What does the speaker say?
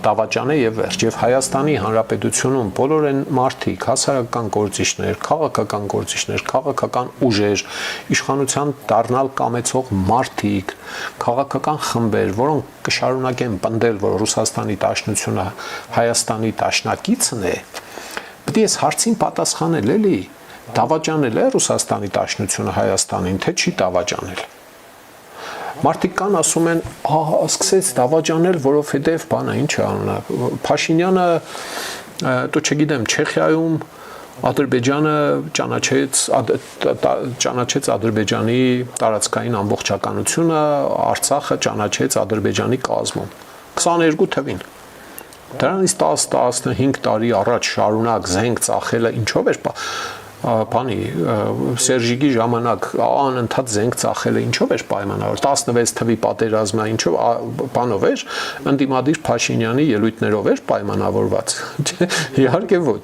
դավաճան է եւ վերջ եւ Հայաստանի Հանրապետությունում բոլոր այն մարդիկ, հասարակական գործիչներ, քաղաքական գործիչներ, քաղաքական ուժեր, իշխանության դառնալ կամեցող մարդիկ, քաղաքական խմբեր, որոնք կշարունակեն պնդել, որ Ռուսաստանի Դաշնությունը Հայաստանի դաշնակիցն է, պետք է այս հարցին պատասխանել, էլի, դավաճանել է Ռուսաստանի Դաշնությունը Հայաստանին, թե չի դավաճանել։ Մարդիկ կան ասում են, սկսեց դավաճանել, որովհետև բանը ինչ է անունը, Փաշինյանը, դու չգիտեմ, Չեխիայում Ադրբեջանը ճանաչեց Ադրբեջանի տարածքային ամբողջականությունը, Արցախը ճանաչեց Ադրբեջանի կազմում 22 թվին։ Դրանից 10-15 տարի առաջ շարունակ զենք ծախելը ինչով էր բանի Սերժիկի ժամանակ անընդհատ զենք ծախելը ինչով էր պայմանավոր 16 թվի պատերազմը ինչով բանով էր ընդդիմադիր Փաշինյանի ելույթներով էր պայմանավորված իհարկե ոչ